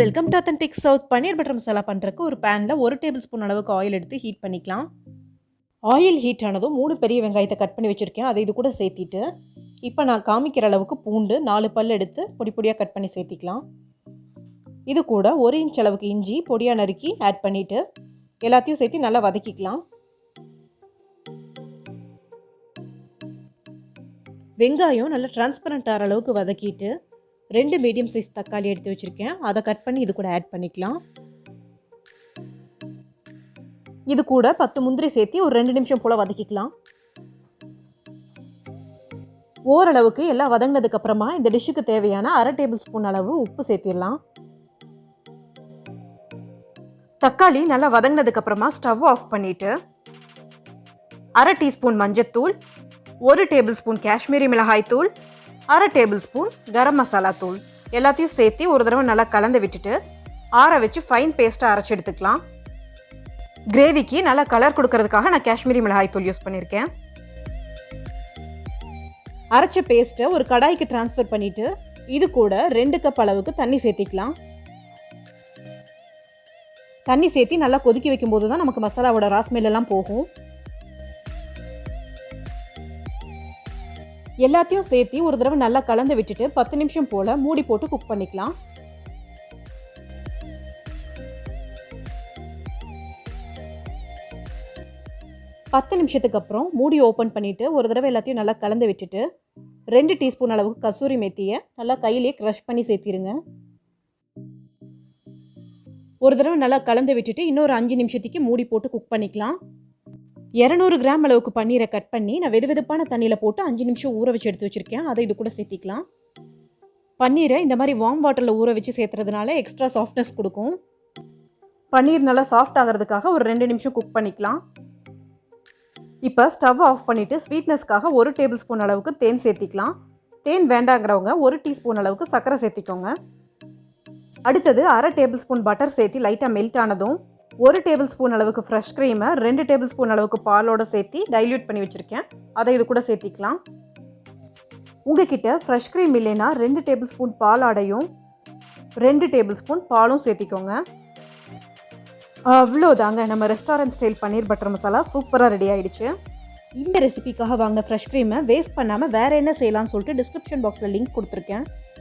Welcome to authentic south. Paneer butter masala பண்ணுறதுக்கு ஒரு பேனில் 1 டேபிள் ஸ்பூன் அளவுக்கு ஆயில் எடுத்து ஹீட் பண்ணிக்கலாம். ஆயில் ஹீட் ஆனதும் 3 பெரிய வெங்காயத்தை கட் பண்ணி வச்சுருக்கேன். அதை இது கூட சேர்த்திட்டு இப்போ நான் காமிக்கிற அளவுக்கு பூண்டு 4 பல் எடுத்து பொடி பொடியாக கட் பண்ணி சேர்த்திக்கலாம். இது கூட 1 இன்ச் அளவுக்கு இஞ்சி பொடியாக நறுக்கி ஆட் பண்ணிவிட்டு எல்லாத்தையும் சேர்த்து நல்லா வதக்கிக்கலாம். வெங்காயம் நல்லா டிரான்ஸ்பரண்ட் ஆகிற அளவுக்கு வதக்கிட்டு 2 மீடியம் சைஸ் தக்காளி எடுத்து வச்சுருக்கேன். அதை கட் பண்ணி இது கூட ஆட் பண்ணிக்கலாம். இது கூட 10 முந்திரி சேர்த்து ஒரு 2 நிமிஷம் போல் வதக்கிக்கலாம். ஓரளவுக்கு எல்லாம் வதங்கினதுக்கப்புறமா இந்த டிஷ்ஷுக்கு தேவையான 1/2 டேபிள் ஸ்பூன் அளவு உப்பு சேர்த்திடலாம். தக்காளி நல்லா வதங்கினதுக்கப்புறமா ஸ்டவ் ஆஃப் பண்ணிவிட்டு 1/2 டீஸ்பூன் மஞ்சத்தூள், 1 டேபிள் ஸ்பூன் காஷ்மீரி மிளகாய் தூள், 1/2 டேபிள் ஸ்பூன் கரம் மசாலா தூள் எல்லாத்தையும் சேர்த்து ஒரு தடவை நல்லா கலந்து விட்டுட்டு ஆற வச்சு ஃபைன் பேஸ்ட்டாக அரைச்சி எடுத்துக்கலாம். கிரேவிக்கு நல்லா கலர் கொடுக்கறதுக்காக நான் காஷ்மீரி மிளகாய் தூள் யூஸ் பண்ணியிருக்கேன். அரைச்ச பேஸ்ட்டை ஒரு கடாய்க்கு டிரான்ஸ்ஃபர் பண்ணிவிட்டு இது கூட 2 கப் அளவுக்கு தண்ணி சேர்த்திக்கலாம். தண்ணி சேர்த்து நல்லா கொதிக்க வைக்கும்போது தான் நமக்கு மசாலாவோட ராஸ்மெல்லாம் போகும். எல்லாத்தையும் சேர்த்து ஒரு தடவை நல்லா கலந்து விட்டுட்டு 10 நிமிஷம் போல் மூடி போட்டு குக் பண்ணிக்கலாம். பத்து நிமிஷத்துக்கு அப்புறம் மூடி ஓப்பன் பண்ணிவிட்டு ஒரு தடவை எல்லாத்தையும் நல்லா கலந்து விட்டுட்டு 2 டீஸ்பூன் அளவுக்கு கசூரி மெத்தியை நல்லா கையிலே க்ரஷ் பண்ணி சேர்த்திருங்க. ஒரு தடவை நல்லா கலந்து விட்டுட்டு இன்னொரு 5 நிமிஷத்துக்கு மூடி போட்டு குக் பண்ணிக்கலாம். 200 கிராம் அளவுக்கு பன்னீரை கட் பண்ணி நான் வெதுவெதுப்பான தண்ணியில் போட்டு 5 நிமிஷம் ஊற வச்சு எடுத்து வச்சுருக்கேன். அதை இது கூட சேர்த்திக்கலாம். பன்னீரை இந்த மாதிரி வார்ம் வாட்டரில் ஊற வச்சு சேர்த்துறதுனால எக்ஸ்ட்ரா சாஃப்ட்னஸ் கொடுக்கும். பன்னீர் நல்லா சாஃப்ட் ஆகிறதுக்காக ஒரு 2 நிமிஷம் குக் பண்ணிக்கலாம். இப்போ ஸ்டவ் ஆஃப் பண்ணிவிட்டு ஸ்வீட்னஸ்க்காக 1 டேபிள் ஸ்பூன் அளவுக்கு தேன் சேர்த்திக்கலாம். தேன் வேண்டாங்கிறவங்க 1 டீஸ்பூன் அளவுக்கு சர்க்கரை சேர்த்திக்கோங்க. அடுத்தது 1/2 டேபிள் ஸ்பூன் பட்டர் சேர்த்து லைட்டாக மெல்ட் ஆனதும் 1 டேபிள் ஸ்பூன் அளவுக்கு ஃப்ரெஷ் க்ரீமை 2 டேபிள் ஸ்பூன் அளவுக்கு பாலோட சேர்த்து டைல்யூட் பண்ணி வச்சுருக்கேன். அதை இது கூட சேர்த்திக்கலாம். உங்ககிட்ட ஃப்ரெஷ் க்ரீம் இல்லைன்னா 2 டேபிள் ஸ்பூன் பால் ஆடையும் 2 டேபிள் ஸ்பூன் பாலும் சேர்த்திக்கோங்க. அவ்வளோதாங்க, நம்ம ரெஸ்டாரண்ட் ஸ்டைல் பன்னீர் பட்டர் மசாலா சூப்பராக ரெடி ஆகிடுச்சு. இந்த ரெசிபிக்காக வாங்க ஃப்ரெஷ் க்ரீமை வேஸ்ட் பண்ணாமல் வேறு என்ன செய்யலாம்னு சொல்லிட்டு டிஸ்கிரிப்ஷன் பாக்ஸில் லிங்க் கொடுத்துருக்கேன்.